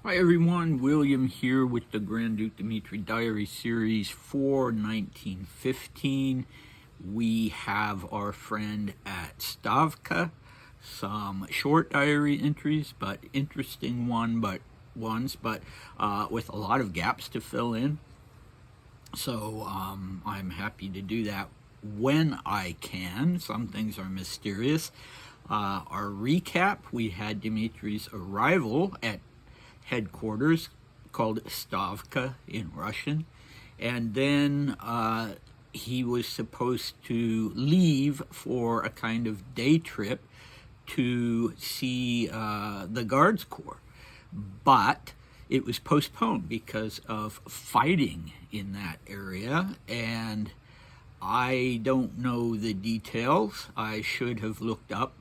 Hi everyone, William here with the Grand Duke Dmitri Diary Series for 1915. We have our friend at Stavka, some short diary entries, but interesting ones, but with a lot of gaps to fill in. So I'm happy to do that when I can. Some things are mysterious. Our recap, we had Dmitri's arrival at headquarters called Stavka in Russian, and then he was supposed to leave for a kind of day trip to see the Guards Corps, but it was postponed because of fighting in that area, and I don't know the details. I should have looked up.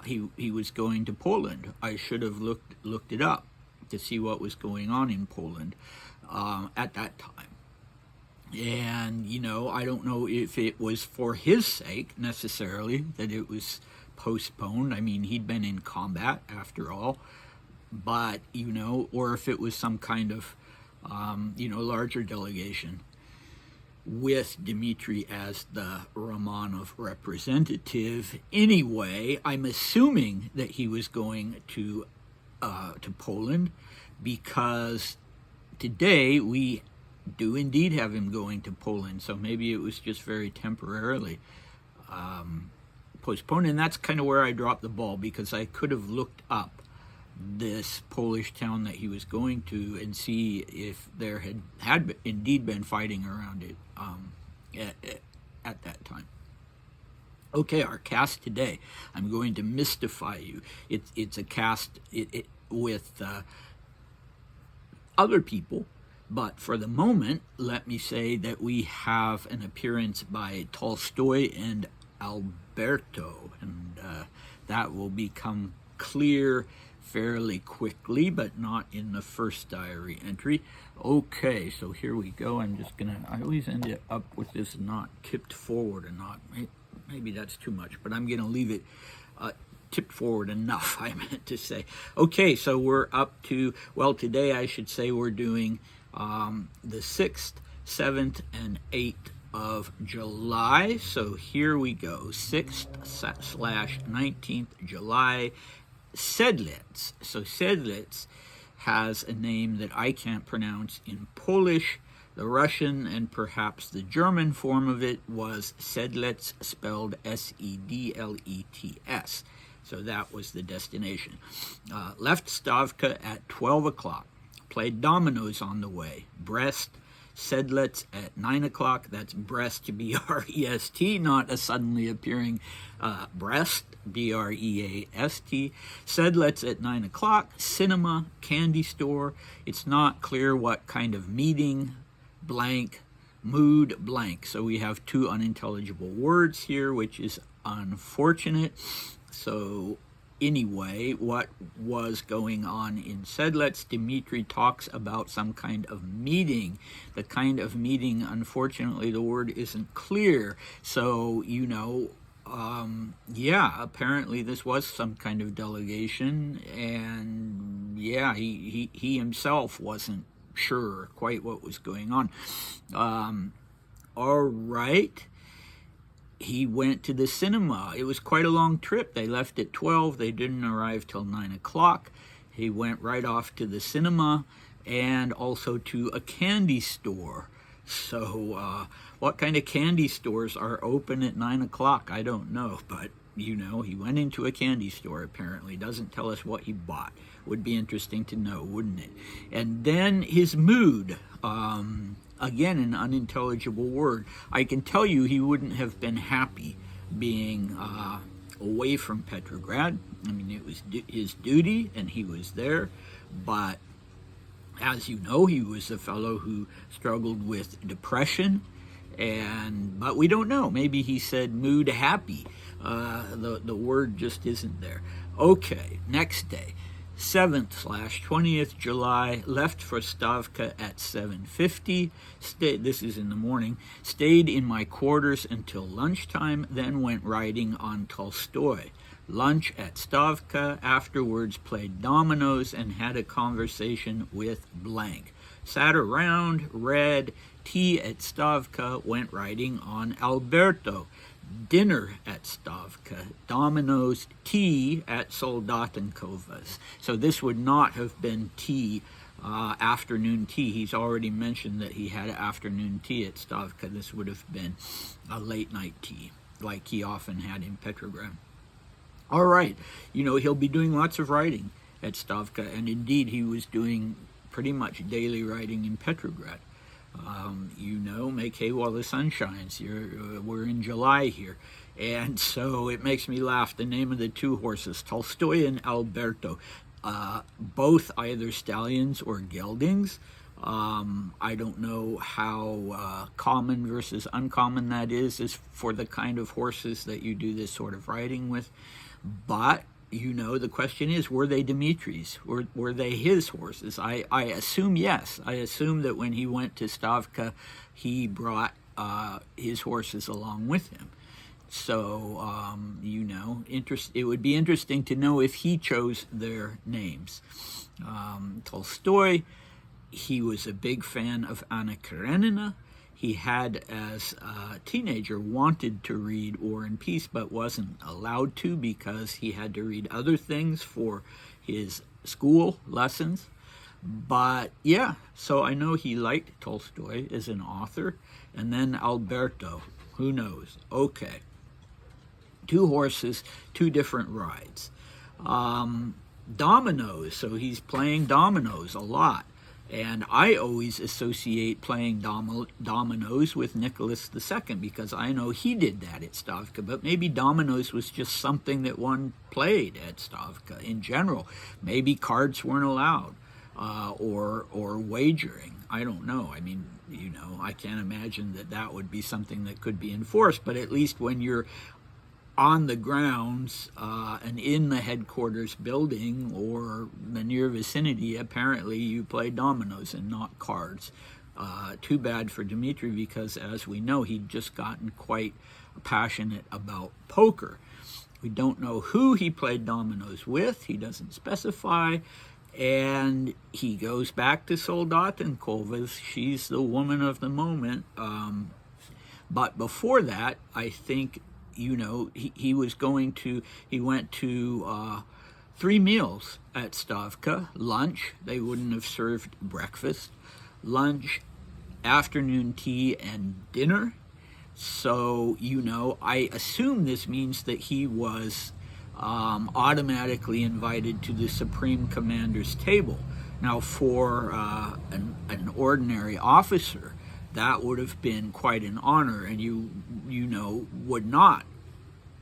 He was going to Poland. I should have looked it up to see what was going on in Poland at that time. And, I don't know if it was for his sake necessarily that it was postponed. I mean, he'd been in combat after all, but, or if it was some kind of, larger delegation with Dmitri as the Romanov representative. Anyway, I'm assuming that he was going to Poland, because today we do indeed have him going to Poland, so maybe it was just very temporarily postponed, and that's kind of where I dropped the ball, because I could have looked up this Polish town that he was going to and see if there had indeed been fighting around it at that time. Okay, our cast today. I'm going to mystify you. It's a cast with other people, but for the moment, let me say that we have an appearance by Tolstoy and Alberto, and that will become clear fairly quickly, but not in the first diary entry. Okay, so here we go. I always end up with this not tipped forward or not. Maybe that's too much, but I'm going to leave it tipped forward enough, I meant to say. Okay, so we're up to, today I should say we're doing the 6th, 7th, and 8th of July. So here we go, 6th/19th July, Sedlets. So Sedlets has a name that I can't pronounce in Polish. The Russian and perhaps the German form of it was Sedlets, spelled Sedlets. So that was the destination. Left Stavka at 12 o'clock. Played dominoes on the way. Brest, Sedlets at 9 o'clock. That's Brest, B-R-E-S-T, not a suddenly appearing Brest, B-R-E-A-S-T. Sedlets at 9 o'clock. Cinema, candy store. It's not clear what kind of meeting, blank, mood, blank. So we have two unintelligible words here, which is unfortunate. So anyway, what was going on in Sedlets? Dmitri talks about some kind of meeting. The kind of meeting, unfortunately, the word isn't clear. So, apparently this was some kind of delegation, and he himself wasn't sure quite what was going on. All right. He went to the cinema. It was quite a long trip. They left at 12. They didn't arrive till 9 o'clock. He went right off to the cinema and also to a candy store. So what kind of candy stores are open at 9 o'clock? I don't know, but he went into a candy store apparently. Doesn't tell us what he bought. Would be interesting to know, wouldn't it? And then his mood. Again, an unintelligible word. I can tell you he wouldn't have been happy being away from Petrograd. I mean, it was his duty, and he was there. But as you know, he was a fellow who struggled with depression. But we don't know. Maybe he said mood happy. The word just isn't there. Okay, next day. 7th/20th July, left for Stavka at 7:50. This is in the morning. Stayed in my quarters until lunchtime, then went riding on Tolstoy. lunch at Stavka, afterwards played dominoes and had a conversation with blank. Sat around, read, tea at Stavka, went riding on Alberto. Dinner at Stavka, dominoes, tea at Soldatenkova's. So this would not have been tea, afternoon tea. He's already mentioned that he had afternoon tea at Stavka. This would have been a late night tea, like he often had in Petrograd. All right, he'll be doing lots of writing at Stavka, and indeed he was doing pretty much daily writing in Petrograd. Make hay while the sun shines. We're in July here. And so it makes me laugh. The name of the two horses, Tolstoy and Alberto, both either stallions or geldings. I don't know how common versus uncommon that is for the kind of horses that you do this sort of riding with. But the question is, were they Dmitri's? Were they his horses? I assume yes. I assume that when he went to Stavka, he brought his horses along with him. So, it would be interesting to know if he chose their names. Tolstoy, he was a big fan of Anna Karenina. He had, as a teenager, wanted to read War and Peace, but wasn't allowed to because he had to read other things for his school lessons. But yeah, so I know he liked Tolstoy as an author. And then Alberto, who knows? Okay. Two horses, two different rides. Dominoes, so he's playing dominoes a lot. And I always associate playing dominoes with Nicholas II because I know he did that at Stavka, but maybe dominoes was just something that one played at Stavka in general. Maybe cards weren't allowed, or wagering. I don't know. I mean, I can't imagine that would be something that could be enforced, but at least when you're on the grounds and in the headquarters building or the near vicinity, apparently you play dominoes and not cards. Too bad for Dmitri because, as we know, he'd just gotten quite passionate about poker. We don't know who he played dominoes with. He doesn't specify. And he goes back to Soldatenkova's. She's the woman of the moment. But before that, I think he went to 3 meals at Stavka. Lunch, they wouldn't have served breakfast. Lunch, afternoon tea, and dinner. So, I assume this means that he was automatically invited to the Supreme Commander's table. Now, for an ordinary officer, that would have been quite an honor, and you would not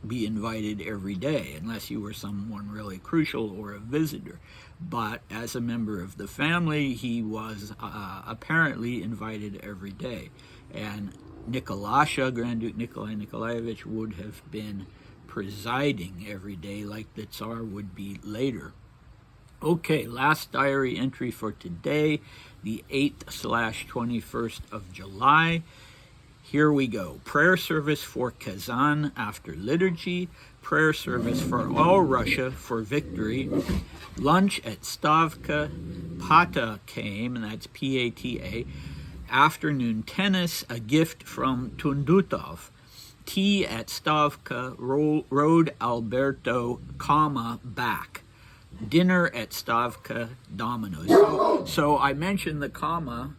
be invited every day unless you were someone really crucial or a visitor. But as a member of the family, he was apparently invited every day. And Nikolasha, Grand Duke Nikolai Nikolaevich, would have been presiding every day like the Tsar would be later. Okay, last diary entry for today, the 8/21st of July. Here we go. Prayer service for Kazan after liturgy. Prayer service for all Russia for victory. Lunch at Stavka. Pata came, and that's P-A-T-A. Afternoon tennis, a gift from Tundutov. Tea at Stavka. Rode Alberto, back. Dinner at Stavka, dominoes. So I mentioned the comma.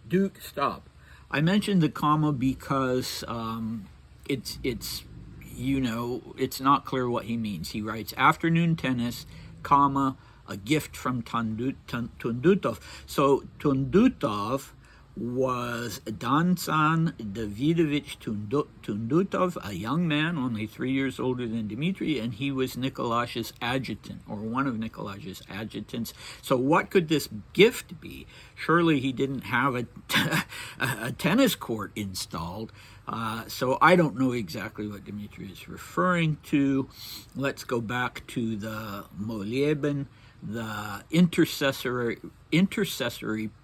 Duke, stop. I mentioned the comma because it's not clear what he means. He writes afternoon tennis, comma, a gift from Tundutov. So Tundutov was Dansan Davidovich Tundutov, a young man, only 3 years older than Dmitri, and he was Nikolash's adjutant, or one of Nikolash's adjutants. So what could this gift be? Surely he didn't have a tennis court installed. So I don't know exactly what Dmitri is referring to. Let's go back to the Moleben, the intercessory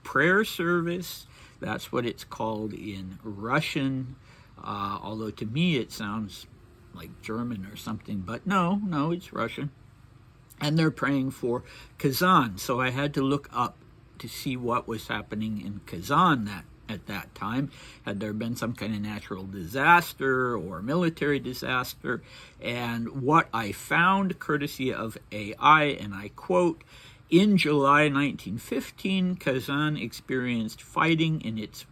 prayer service. That's what it's called in Russian, although to me it sounds like German or something, but no, it's Russian. And they're praying for Kazan. So I had to look up to see what was happening in Kazan at that time. Had there been some kind of natural disaster or military disaster? And what I found, courtesy of AI, and I quote, in July 1915, Kazan experienced fighting in its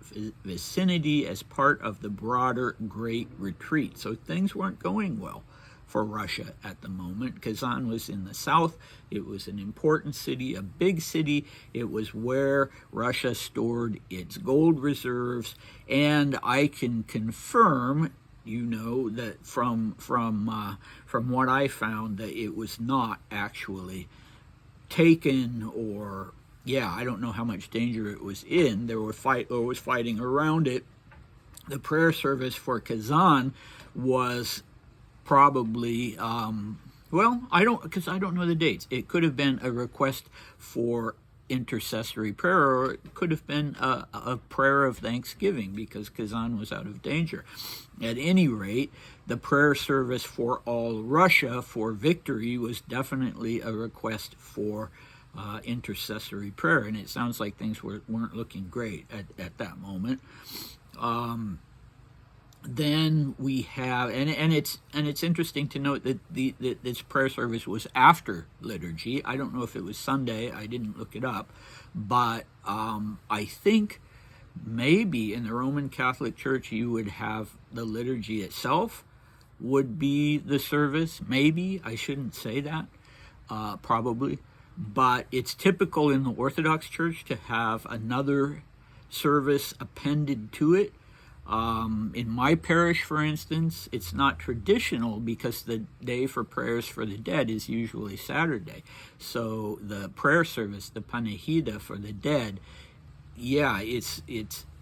vicinity as part of the broader Great Retreat. So things weren't going well for Russia at the moment. Kazan was in the south. It was an important city, a big city. It was where Russia stored its gold reserves. And I can confirm, that from what I found, that it was not actually taken, or I don't know how much danger it was in. There was fighting around it. The prayer service for Kazan was probably I don't know the dates. It could have been a request for intercessory prayer, or it could have been a prayer of thanksgiving because Kazan was out of danger. At any rate, the prayer service for all Russia for victory was definitely a request for intercessory prayer, and it sounds like things weren't looking great at that moment. Then we have, and it's interesting to note that this prayer service was after liturgy. I don't know if it was Sunday. I didn't look it up, but I think maybe in the Roman Catholic Church you would have the liturgy itself would be the service. Maybe I shouldn't say that. Probably, but it's typical in the Orthodox Church to have another service appended to it. In my parish, for instance, it's not traditional because the day for prayers for the dead is usually Saturday. So the prayer service, the Panihida for the dead, it's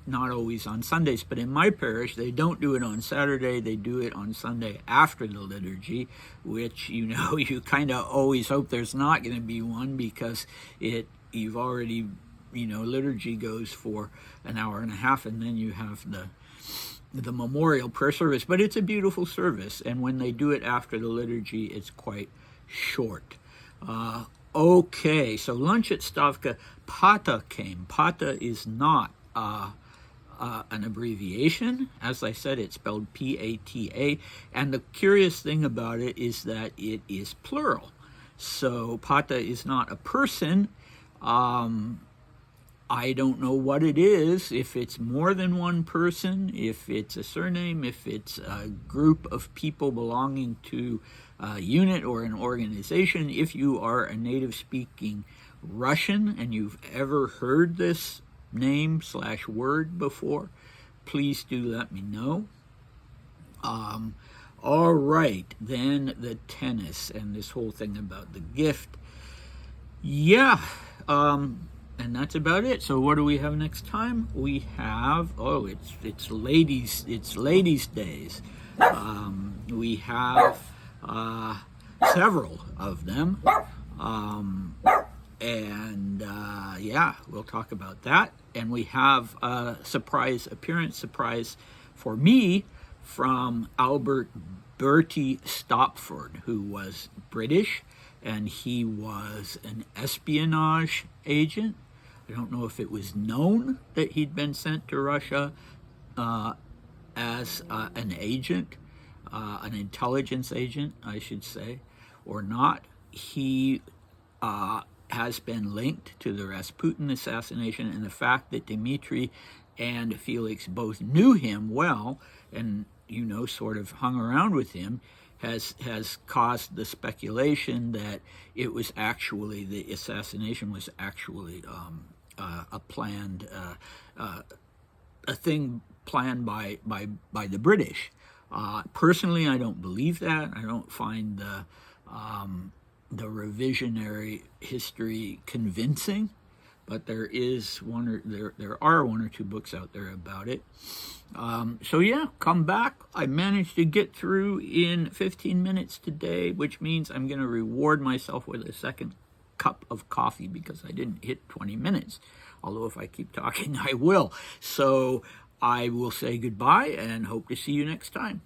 not always on Sundays. But in my parish, they don't do it on Saturday. They do it on Sunday after the liturgy, which, you kind of always hope there's not going to be one because you've already, liturgy goes for an hour and a half, and then you have the memorial prayer service. But it's a beautiful service, and when they do it after the liturgy, it's quite short. Okay, so lunch at Stavka. Pata came. Pata is not an abbreviation. As I said, it's spelled P-A-T-A, and the curious thing about it is that it is plural. So Pata is not a person. I don't know what it is, if it's more than one person, if it's a surname, if it's a group of people belonging to a unit or an organization. If you are a native-speaking Russian and you've ever heard this name/word before, please do let me know. All right, then the tennis and this whole thing about the gift. And that's about it. So what do we have next time? We have it's ladies days. We have several of them, and we'll talk about that. And we have a surprise for me from Albert Bertie Stopford, who was British, and he was an espionage agent. I don't know if it was known that he'd been sent to Russia as an agent, an intelligence agent, I should say, or not. He has been linked to the Rasputin assassination, and the fact that Dmitri and Felix both knew him well and, sort of hung around with him has caused the speculation that it was actually, the assassination was actually a planned, a thing planned by the British. Personally, I don't believe that. I don't find the revisionary history convincing, but there are one or two books out there about it. Come back. I managed to get through in 15 minutes today, which means I'm going to reward myself with a second cup of coffee because I didn't hit 20 minutes. Although if I keep talking, I will. So I will say goodbye and hope to see you next time.